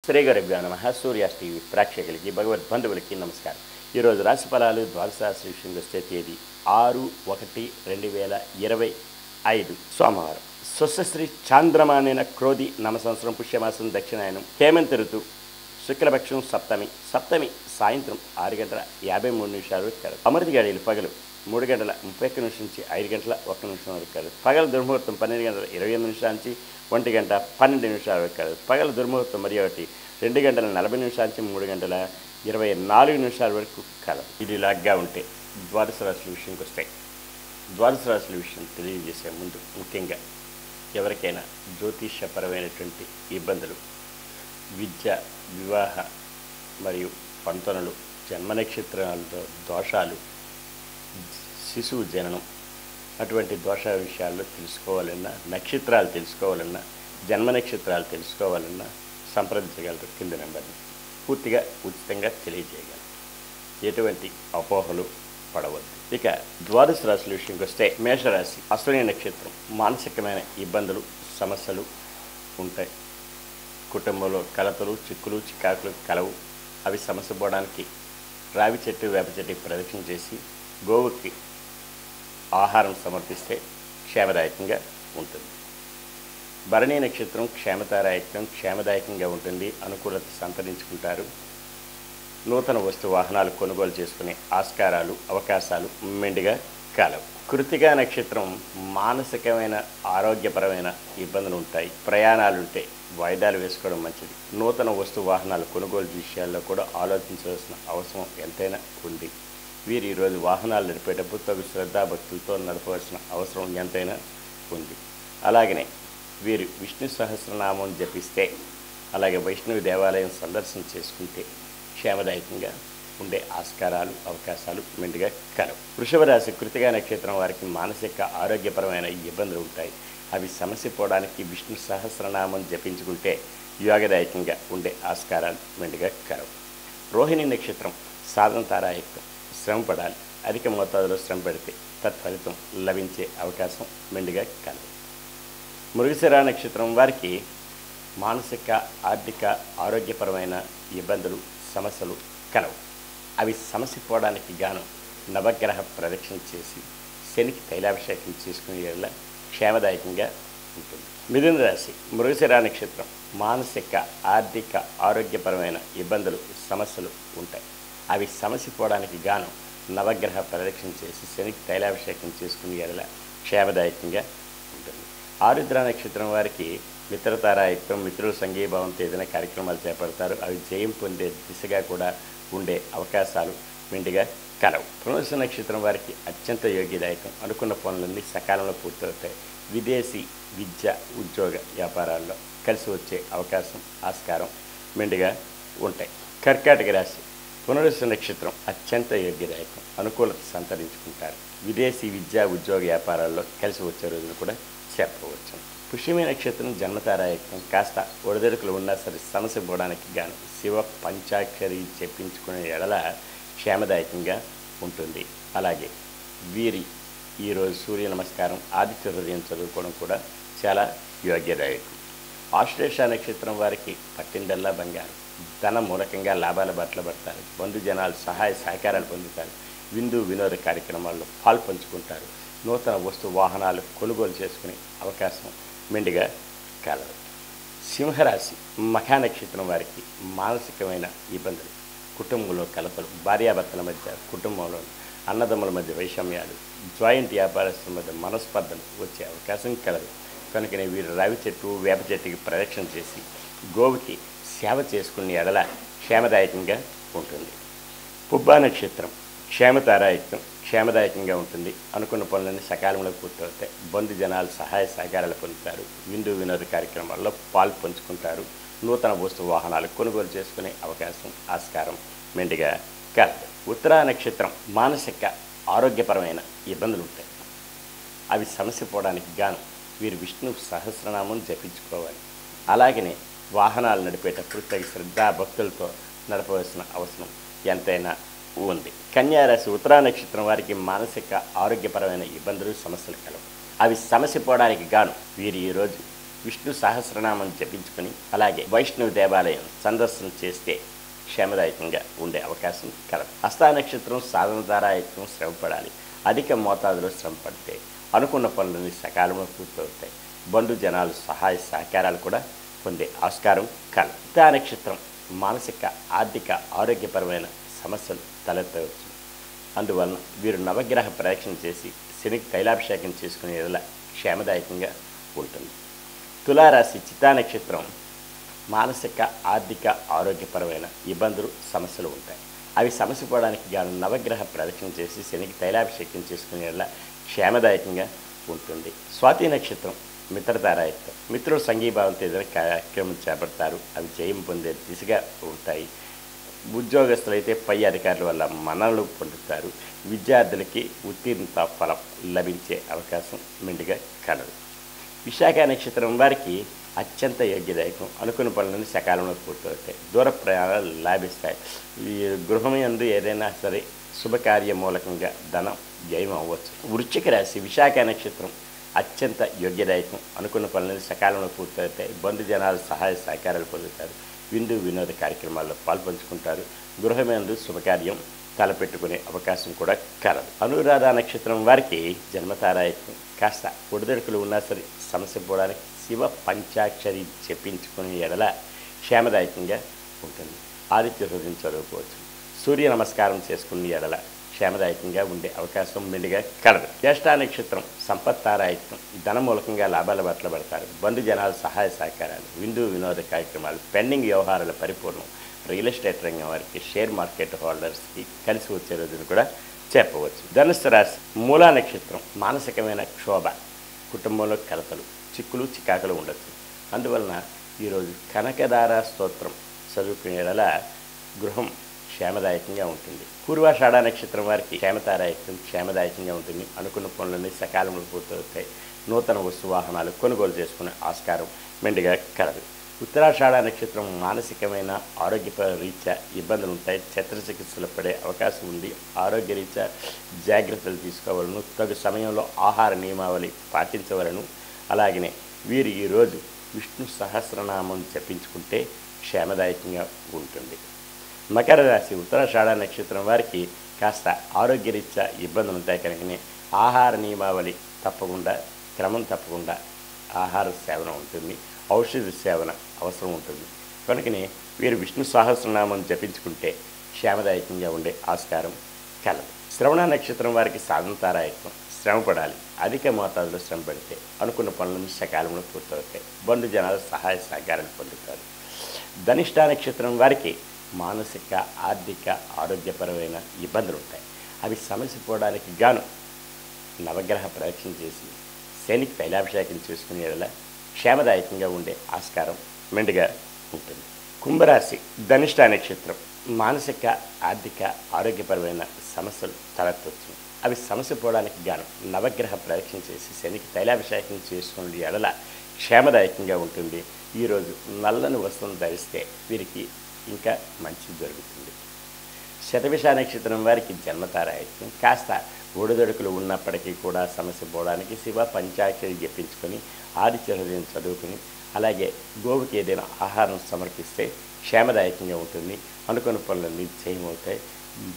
శ్రీ గురుభ్యో నమః. సూర్యాస్ టీవీ ప్రేక్షకులకి భగవద్బంధువులకి నమస్కారం. ఈరోజు రాశి ఫలాలు ద్వాదశ రాశి విషయంలో వచ్చే తేదీ 6/1/2025 సోమవారం. స్వస్యశ్రీ చాంద్రమానేన క్రోధి నమ సంవత్సరం పుష్యమాసం దక్షిణాయనం హేమంత ఋతువు శుక్లపక్షం సప్తమి సాయంత్రం 6:53 కలదు. అమృత గడియలు పగలు 3:31 నుంచి 5:01 వరకు కలదు. పగల దుర్ముహూర్తం 12:28 నుంచి 1:12 వరకు కలదు. పగల దుర్ముహూర్తం మరి ఒకటి 2:40 నుంచి 3:24 వరకు కలదు. ఇది లాగ్గా ఉంటే ద్వాదశ రాశుల విషయంకి వస్తాయి. ద్వాదశ రాశుల విషయం తెలియజేసే ముందు ముఖ్యంగా ఎవరికైనా జ్యోతిష్యపరమైనటువంటి ఇబ్బందులు, విద్య, వివాహ మరియు పంతనలు, జన్మ నక్షత్రాలతో దోషాలు, శిశువు జననం అటువంటి దోష విషయాల్లో తెలుసుకోవాలన్నా, నక్షత్రాలు తెలుసుకోవాలన్నా, జన్మ నక్షత్రాలు తెలుసుకోవాలన్నా సంప్రదించగలరు. కింద నెంబర్ని పూర్తిగా ఉచితంగా తెలియజేయగలరు. ఎటువంటి అపోహలు పడవద్దు. ఇక ద్వాదశ రాశుల విషయంకి వస్తే మేషరాశి అశ్విని నక్షత్రం. మానసికమైన ఇబ్బందులు, సమస్యలు ఉంటాయి. కుటుంబంలో కలతలు, చిక్కులు, చికాకులు కలవు. అవి సమస్య పోవడానికి రావి చెట్టు, వేప చెట్టుకి ప్రదక్షిణ చేసి గోవుకి ఆహారం సమర్పిస్తే క్షేమదాయకంగా ఉంటుంది. భరణీ నక్షత్రం క్షేమదాయకంగా ఉంటుంది. అనుకూలత సంతరించుకుంటారు. నూతన వస్తు వాహనాలు కొనుగోలు చేసుకునే ఆస్కారాలు, అవకాశాలు మెండుగా కలవు. కృత్తికా నక్షత్రం మానసికమైన, ఆరోగ్యపరమైన ఇబ్బందులు ఉంటాయి. ప్రయాణాలుంటే వాయిదాలు వేసుకోవడం మంచిది. నూతన వస్తు వాహనాలు కొనుగోలు విషయాల్లో కూడా ఆలోచించవలసిన అవసరం ఎంతైనా ఉంది. వీరు ఈరోజు వాహనాలు నడిపేటప్పుడు తగు శ్రద్ధాభక్తులతో నడపవలసిన అవసరం ఎంతైనా ఉంది. అలాగనే వీరు విష్ణు సహస్రనామం జపిస్తే, అలాగే వైష్ణవి దేవాలయం సందర్శన చేసుకుంటే క్షేమదాయకంగా ఉండే ఆస్కారాలు, అవకాశాలు మెండుగా కలవు. వృషభ రాశి కృతికా నక్షత్రం వారికి మానసిక, ఆరోగ్యపరమైన ఇబ్బందులు ఉంటాయి. అవి సమస్య పోవడానికి విష్ణు సహస్రనామం జపించుకుంటే యోగదాయకంగా ఉండే ఆస్కారాలు మెండుగా కలవు. రోహిణి నక్షత్రం సాధన తారాయుక్తం. శ్రమ పడాలి. అధిక మోతాదులో శ్రమ పెడితే తత్ఫలితం లభించే అవకాశం మెండుగా కలదు. మృగశిర నక్షత్రం వారికి మానసిక, ఆర్థిక, ఆరోగ్యపరమైన ఇబ్బందులు, సమస్యలు కలవు. అవి సమస్య పోవడానికి గాను నవగ్రహ ప్రదక్షిణ చేసి శనికి తైలాభిషేకం చేసుకునే వల్ల క్షేమదాయకంగా ఉంటుంది. మిథున రాశి మృగశిర నక్షత్రం మానసిక, ఆర్థిక, ఆరోగ్యపరమైన ఇబ్బందులు, సమస్యలు ఉంటాయి. అవి సమస్య పోవడానికి గాను నవగ్రహ ప్రదక్షిణ చేసి శనికి తైలాభిషేకం చేసుకునే వల్ల క్షేమదాయకంగా ఉంటుంది. ఆరుద్ర నక్షత్రం వారికి మిత్రతారాయుక్తం. మిత్రుల సంఘీభావంతో ఏదైనా కార్యక్రమాలు చేపడతారు. అవి జయం పొందే దిశగా కూడా ఉండే అవకాశాలు మెండుగా కలవు. పునర్వసు నక్షత్రం వారికి అత్యంత యోగ్యదాయకం. అనుకున్న పనులన్నీ సకాలంలో పూర్తవుతాయి. విదేశీ విద్య, ఉద్యోగ, వ్యాపారాల్లో కలిసి వచ్చే అవకాశం, ఆస్కారం మెండుగా ఉంటాయి. కర్కాటక రాశి పునర్వసు నక్షత్రం అత్యంత యోగ్యదాయకం. అనుకూలత సంతరించుకుంటారు. విదేశీ విద్య, ఉద్యోగ, వ్యాపారాల్లో కలిసి వచ్చే రోజును కూడా చెప్పవచ్చు. పుష్యమి నక్షత్రం జన్మతారాయుక్తం. కాస్త ఒడిదొడుకులు ఉన్నా సరే సమస్య పోవడానికి గాను శివ పంచాక్షరి చెప్పించుకునే ఎడల క్షేమదాయకంగా ఉంటుంది. అలాగే వీరి ఈరోజు సూర్య నమస్కారం, ఆదిత్య హృదయం చదువుకోవడం కూడా చాలా యోగ్యదాయకం. ఆశ్లేష నక్షత్రం వారికి పట్టిందల్లా బంగారం. ధన మూలకంగా లాభాల బట్టలు పడతారు. బంధుజనాలు సహాయ సహకారాలు పొందుతారు. విందు వినోద కార్యక్రమాల్లో పాల్పంచుకుంటారు. నూతన వస్తు వాహనాలు కొనుగోలు చేసుకునే అవకాశం మెండుగా కలదు. సింహరాశి మఖా నక్షత్రం వారికి మానసికమైన ఇబ్బందులు, కుటుంబంలో కలతలు, భార్యాభర్తల మధ్య, కుటుంబంలో అన్నదమ్ముల మధ్య వైషమ్యాలు, జాయింట్ వ్యాపారస్తుల మధ్య మనస్పర్ధలు వచ్చే అవకాశం కలదు. కనుకనే వీరు రావి చెట్టు, వేప చెట్టుకి ప్రదక్షిణ చేసి గోవుకి సేవ చేసుకునే ఎడల క్షేమదాయకంగా ఉంటుంది. పుబ్బా నక్షత్రం క్షేమదాయకంగా ఉంటుంది. అనుకున్న పనులన్నీ సకాలంలో పూర్తవుతాయి. బంధుజనాలు సహాయ సహకారాలు పొందుతారు. విందు వినోద కార్యక్రమాల్లో పంచుకుంటారు. నూతన వస్తు వాహనాలు కొనుగోలు చేసుకునే అవకాశం, ఆస్కారం మెండుగా కలదు. ఉత్తరా నక్షత్రం మానసిక, ఆరోగ్యపరమైన ఇబ్బందులు ఉంటాయి. అవి సమస్య పోవడానికి గాను వీరు విష్ణు సహస్రనామం జపించుకోవాలి. అలాగనే వాహనాలు నడిపేటప్పుడు తగిన శ్రద్ధా భక్తులతో నడపవలసిన అవసరం ఎంతైనా ఉంది. కన్యారాశి ఉత్తరా నక్షత్రం వారికి మానసిక, ఆరోగ్యపరమైన ఇబ్బందులు, సమస్యలు కలవు. అవి సమస్య పోవడానికి గాను వీరు ఈరోజు విష్ణు సహస్రనామం జపించుకొని అలాగే వైష్ణవ దేవాలయం సందర్శన చేస్తే క్షేమదాయకంగా ఉండే అవకాశం కలదు. హస్త నక్షత్రం సాధన ద్వారా యత్నం శ్రమపడాలి. అధిక మోతాదులో శ్రమ పడితే అనుకున్న పనులని సకాలంలో పూర్తవుతాయి. బంధు జనాలు సహాయ సహకారాలు కూడా పొందే ఆస్కారం కలదు. హస్త నక్షత్రం మానసిక ఆర్థిక ఆరోగ్యపరమైన సమస్యలు తలెత్తవచ్చు. అందువలన వీరు నవగ్రహ ప్రదక్షిణ చేసి శనికి తైలాభిషేకం చేసుకునే ఎడల క్షేమదాయకంగా ఉంటుంది. తులారాశి చిత్తా నక్షత్రం మానసిక ఆర్థిక ఆరోగ్యపరమైన ఇబ్బందులు సమస్యలు ఉంటాయి. అవి సమసిపోవడానికి గాను నవగ్రహ ప్రదక్షిణ చేసి శనికి తైలాభిషేకం చేసుకునే ఎడల క్షేమదాయకంగా ఉంటుంది. స్వాతి నక్షత్రం మిత్రతారాయత్వం. మిత్రులు సంఘీభావంతో ఏదైనా కార్యక్రమం చేపడతారు. అవి జయం పొందే దిశగా ఉంటాయి. ఉద్యోగస్తులైతే పై అధికారుల వల్ల మన్ననలు పొందుతారు. విద్యార్థులకి ఉత్తీర్ణత ఫలం లభించే అవకాశం మెండుగా కలదు. విశాఖ నక్షత్రం వారికి అత్యంత యోగ్యదాయకం. అనుకున్న పనులను సకాలంలో పూర్తవుతాయి. దూర ప్రయాణాలు లాభిస్తాయి. ఈ గృహం యందు ఏదైనా సరే శుభకార్య మూలకంగా ధనం జయం అవ్వచ్చు. వృశ్చిక రాశి విశాఖ నక్షత్రం అత్యంత యోగ్యదాయకం. అనుకున్న పనులను సకాలంలో పూర్తవుతాయి. బంధుజనాలు సహాయ సహకారాలు పొందుతారు. విందు వినోద కార్యక్రమాల్లో పాల్పంచుకుంటారు. గృహమందు శుభకార్యం తలపెట్టుకునే అవకాశం కూడా కలదు. అనురాధ నక్షత్రం వారికి జన్మతారాయత్వం. కాస్త ఒడిదొడుకులు ఉన్నా సరే సమస్య పోవడానికి శివ పంచాక్షరి చెప్పించుకునే ఎడల క్షేమదాయకంగా ఉంటుంది. ఆదిత్య హృదయం చదువుకోవచ్చు. సూర్య నమస్కారం చేసుకునే ఎడల క్షేమదాయకంగా ఉండే అవకాశం మెండుగా కలదు. జ్యేష్ఠ నక్షత్రం సంపత్తారాయత్వం. ధన మూలకంగా లాభాల బాటలో పడతారు. బంధు జనాలు సహాయ సహకారాలు, విందు వినోద కార్యక్రమాలు, పెండింగ్ వ్యవహారాల పరిపూర్ణం. రియల్ ఎస్టేట్ రంగం వారికి, షేర్ మార్కెట్ హోల్డర్స్కి కలిసి వచ్చే రోజును కూడా చెప్పవచ్చు. ధనుస్సు రాశి మూలా నక్షత్రం మానసికమైన క్షోభ, కుటుంబంలో కలతలు, చిక్కులు చికాకులు ఉండొచ్చు. అందువలన ఈరోజు కనకదార స్తోత్రం చదువుకునేలా గృహం క్షేమదాయకంగా ఉంటుంది. పూర్వాషాఢ నక్షత్రం వారికి క్షేమదాయకంగా ఉంటుంది. అనుకున్న పనులన్నీ సకాలంలో పూర్తవుతాయి. నూతన వస్తు వాహనాలు కొనుగోలు చేసుకునే ఆస్కారం మెండుగా కలదు. ఉత్తరాషాఢ నక్షత్రం మానసికమైన ఆరోగ్య రీత్యా ఇబ్బందులు ఉంటాయి. శస్త్రచికిత్సలు పడే అవకాశం ఉంది. ఆరోగ్య రీత్యా జాగ్రత్తలు తీసుకోవాలను. తగు సమయంలో ఆహార నియమావళి పాటించవలను. అలాగనే వీరు ఈరోజు విష్ణు సహస్రనామం జపించుకుంటే క్షేమదాయకంగా ఉంటుంది. మకర రాశి ఉత్తరాషాఢ నక్షత్రం వారికి కాస్త ఆరోగ్యరీత్యా ఇబ్బందులు ఉంటాయి. కనుకనే ఆహార నియమావళి క్రమం తప్పకుండా ఆహార సేవన ఉంటుంది. ఔషధ సేవన అవసరం ఉంటుంది. కనుకనే వీరు విష్ణు సహస్రనామం జపించుకుంటే క్షేమదాయకంగా ఉండే ఆస్కారం కలదు. శ్రవణ నక్షత్రం వారికి సాధనతారాయత్వం. శ్రమపడాలి. అధిక మోతాదులో శ్రమ పడితే అనుకున్న పనులను సకాలంలో పూర్తవుతాయి. బంధు జనాలు సహాయ సహకారాలు పొందుతారు. ధనిష్ట నక్షత్రం వారికి మానసిక ఆర్థిక ఆరోగ్యపరమైన ఇబ్బందులు ఉంటాయి. అవి సమసిపోవడానికి గాను నవగ్రహ ప్రదక్షిణ చేసి శనికి తైలాభిషేకం చేసుకునే ఎడల క్షేమదాయకంగా ఉండే ఆస్కారం మెండుగా ఉంటుంది. కుంభరాశి ధనిష్ట నక్షత్రం మానసిక ఆర్థిక ఆరోగ్యపరమైన సమస్యలు తలెత్తవచ్చు. అవి సమసిపోవడానికి గాను నవగ్రహ ప్రదక్షిణ చేసి శనికి తైలాభిషేకం చేసుకునే ఎడల క్షేమదాయకంగా ఉంటుంది. ఈరోజు నల్లని వస్తువును ధరిస్తే వీరికి ఇంకా మంచి జరుగుతుంది. శతభిష నక్షత్రం వారికి జన్మతారాయత్వం. కాస్త ఒడిదొడుకులు ఉన్నప్పటికీ కూడా సమస్య పోవడానికి శివ పంచాక్షరి జపించుకొని ఆదిత్య హృదయం చదువుకుని అలాగే గోవుకి ఏదైనా ఆహారం సమర్పిస్తే క్షేమదాయకంగా ఉంటుంది. అనుకున్న పనులన్నీ జయమవుతాయి.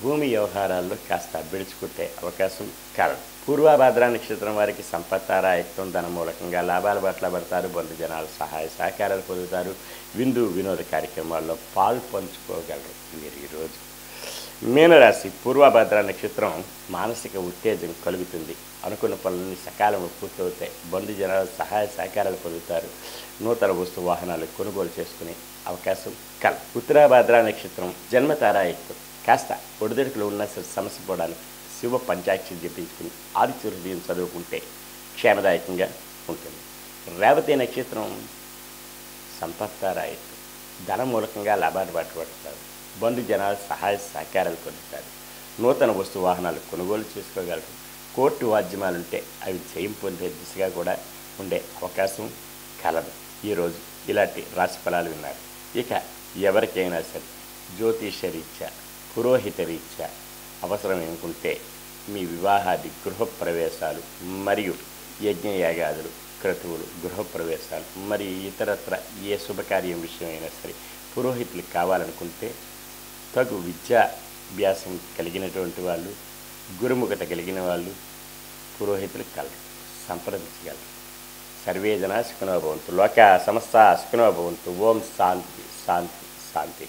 భూమి వ్యవహారాల్లో కాస్త బిడుచుకుంటే అవకాశం కలదు. పూర్వభద్ర నక్షత్రం వారికి సంపత్తారాయత్వం. ధన మూలకంగా లాభాల బాటలో పడతారు. బంధు జనాలు సహాయ సహకారాలు పొందుతారు. విందు వినోద కార్యక్రమాల్లో పాలు పంచుకోగలరు మీరు ఈరోజు. మీనరాశి పూర్వభద్ర నక్షత్రం మానసిక ఉత్తేజం కలుగుతుంది. అనుకున్న పనులన్నీ సకాలంలో పూర్తవుతాయి. బంధు జనాలు సహాయ సహకారాలు పొందుతారు. నూతన వస్తు వాహనాలు కొనుగోలు చేసుకునే అవకాశం కలదు. ఉత్తరాభద్ర నక్షత్రం జన్మతారాయత్వం. కాస్త ఒడిదొడుకులు ఉన్న సమస్య పోవడానికి శివ పంచాక్షరి జపించుకుని ఆదిత్య హృదయం చదువుకుంటే క్షేమదాయకంగా ఉంటుంది. రేవతి నక్షత్రం సంపత్తారాయత్వం. ధన మూలకంగా లాభాలు పట్టుబడతారు. బంధు జనాలు సహాయ సహకారాలు పొందుతారు. నూతన వస్తు వాహనాలు కొనుగోలు చేసుకోగలరు. కోర్టు వాద్యమాలుంటే అవి జయం పొందే దిశగా కూడా ఉండే అవకాశం కలదు. ఈరోజు ఇలాంటి రాశి ఫలాలు విన్నారు. ఇక ఎవరికైనా సరే జ్యోతిష రీత్యా పురోహిత రీత్యా అవసరం అనుకుంటే మీ వివాహాది గృహప్రవేశాలు మరియు యజ్ఞయాగాదులు క్రతువులు, గృహప్రవేశాలు, మరి ఇతరత్ర ఏ శుభకార్యం విషయమైనా సరే పురోహితులు కావాలనుకుంటే తగు విద్యాభ్యాసం కలిగినటువంటి వాళ్ళు, గురుముఖత కలిగిన వాళ్ళు పురోహితులు కలరు, సంప్రదించగలరు. సర్వే జనా సుఖినో భవంతు, లోకా సమస్త సుఖినో భవంతు. ఓం శాంతి శాంతి శాంతి.